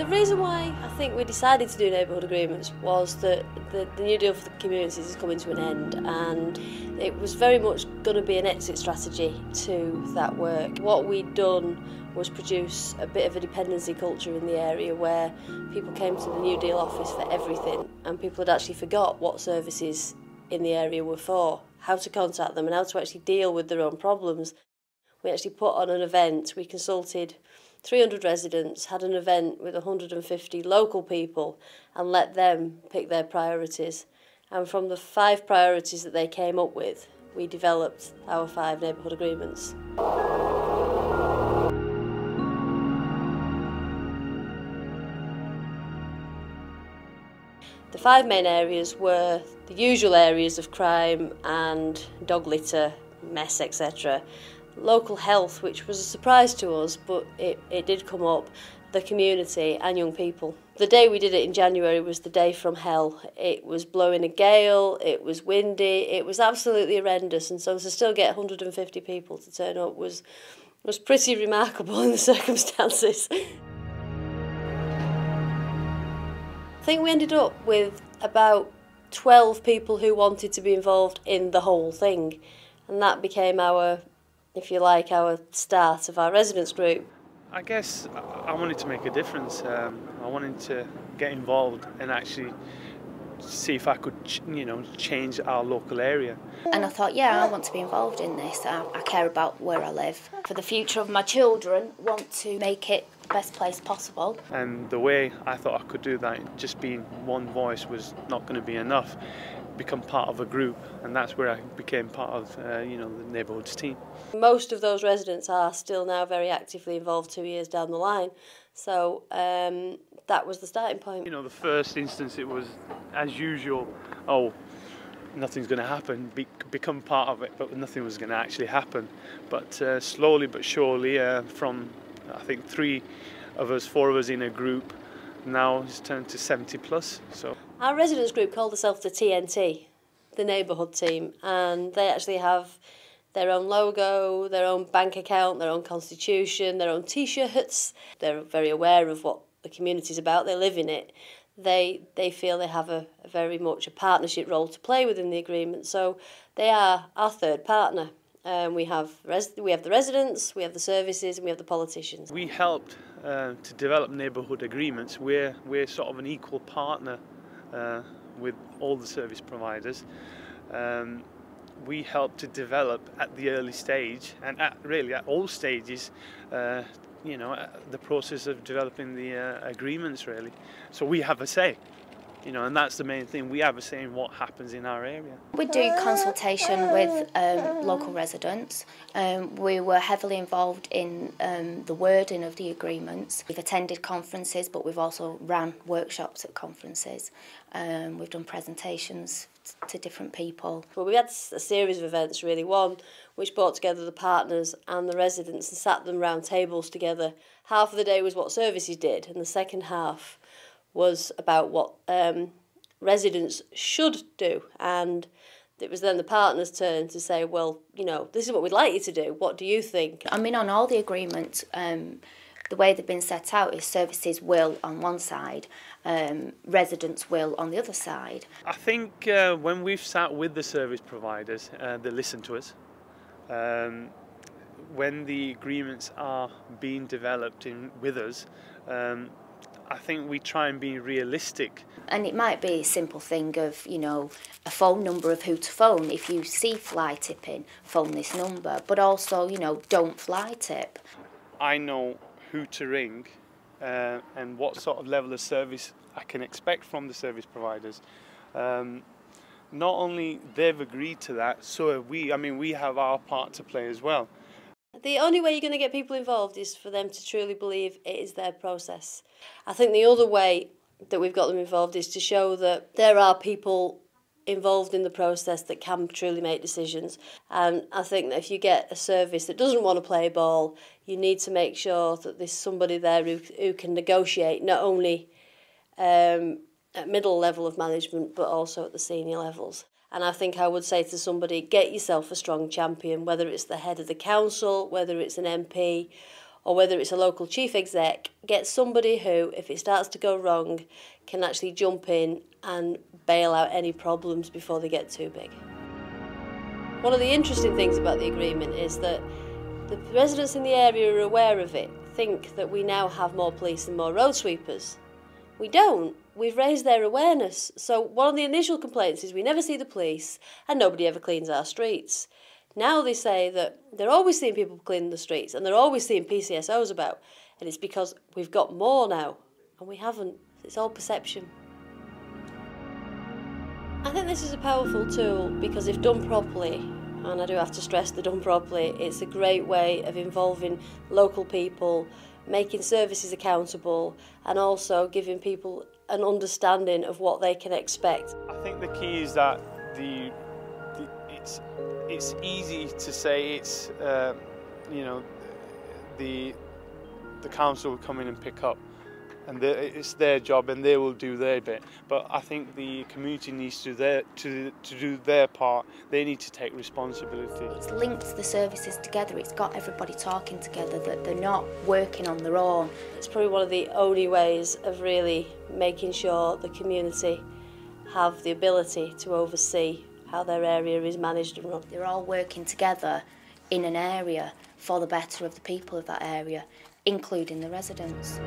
The reason why I think we decided to do neighbourhood agreements was that the New Deal for the communities is coming to an end, and it was very much going to be an exit strategy to that work. What we'd done was produce a bit of a dependency culture in the area where people came to the New Deal office for everything, and people had actually forgot what services in the area were for, how to contact them and how to actually deal with their own problems. We actually put on an event, we consulted 300 residents, had an event with 150 local people and let them pick their priorities. And from the 5 priorities that they came up with, we developed our 5 neighbourhood agreements. The 5 main areas were the usual areas of crime and dog litter, mess, etc. Local health, which was a surprise to us, but it did come up, the community and young people. The day we did it in January was the day from hell. It was blowing a gale, it was windy, it was absolutely horrendous, and so to still get 150 people to turn up was pretty remarkable in the circumstances. I think we ended up with about 12 people who wanted to be involved in the whole thing, and that became our, if you like, our start of our residents group. I guess I wanted to make a difference. I wanted to get involved and actually see if I could, change our local area. And I thought, yeah, I want to be involved in this. I care about where I live. For the future of my children, want to make it the best place possible. And the way I thought I could do that, just being one voice was not going to be enough. Become part of a group, and that's where I became part of the neighbourhoods team. Most of those residents are still now very actively involved 2 years down the line, so that was the starting point. The first instance it was as usual, oh, nothing's going to happen, become part of it, but nothing was going to actually happen. But slowly but surely, from I think 4 of us in a group, now it's turned to 70 plus. So our residents group called themselves the TNT, the neighbourhood team, and they actually have their own logo, their own bank account, their own constitution, their own T-shirts. They're very aware of what the community's about, they live in it. They feel they have a very much a partnership role to play within the agreement, so they are our third partner. We have the residents, we have the services, and we have the politicians. We helped to develop neighbourhood agreements. We're sort of an equal partner with all the service providers. We help to develop at the early stage and at all stages, the process of developing the agreements really. So we have a say. And that's the main thing. We have a say in what happens in our area. We do consultation with local residents. We were heavily involved in the wording of the agreements. We've attended conferences, but we've also ran workshops at conferences. We've done presentations to different people. Well, we had a series of events really. One which brought together the partners and the residents and sat them round tables together. Half of the day was what services did, and the second half was about what residents should do, and it was then the partners' turn to say, well, this is what we'd like you to do, what do you think? I mean, on all the agreements, the way they've been set out is services will on one side, residents will on the other side. I think when we've sat with the service providers, they listen to us. When the agreements are being developed with us, I think we try and be realistic. And it might be a simple thing of, a phone number of who to phone. If you see fly tipping, phone this number. But also, don't fly tip. I know who to ring and what sort of level of service I can expect from the service providers. Not only they've agreed to that, so have we. I mean, we have our part to play as well. The only way you're going to get people involved is for them to truly believe it is their process. I think the other way that we've got them involved is to show that there are people involved in the process that can truly make decisions. And I think that if you get a service that doesn't want to play ball, you need to make sure that there's somebody there who can negotiate, not only at middle level of management, but also at the senior levels. And I think I would say to somebody, get yourself a strong champion, whether it's the head of the council, whether it's an MP, or whether it's a local chief exec, get somebody who, if it starts to go wrong, can actually jump in and bail out any problems before they get too big. One of the interesting things about the agreement is that the residents in the area are aware of it, think that we now have more police and more road sweepers. We don't. We've raised their awareness. So one of the initial complaints is we never see the police and nobody ever cleans our streets. Now they say that they're always seeing people cleaning the streets and they're always seeing PCSOs about, and it's because we've got more now and we haven't. It's all perception. I think this is a powerful tool because if done properly, and I do have to stress the done properly, it's a great way of involving local people, making services accountable, and also giving people an understanding of what they can expect. I think the key is that it's easy to say it's the council will come in and pick up, and it's their job and they will do their bit. But I think the community needs to do their part. They need to take responsibility. It's linked the services together. It's got everybody talking together, that they're not working on their own. It's probably one of the only ways of really making sure the community have the ability to oversee how their area is managed and run. They're all working together in an area for the better of the people of that area, including the residents.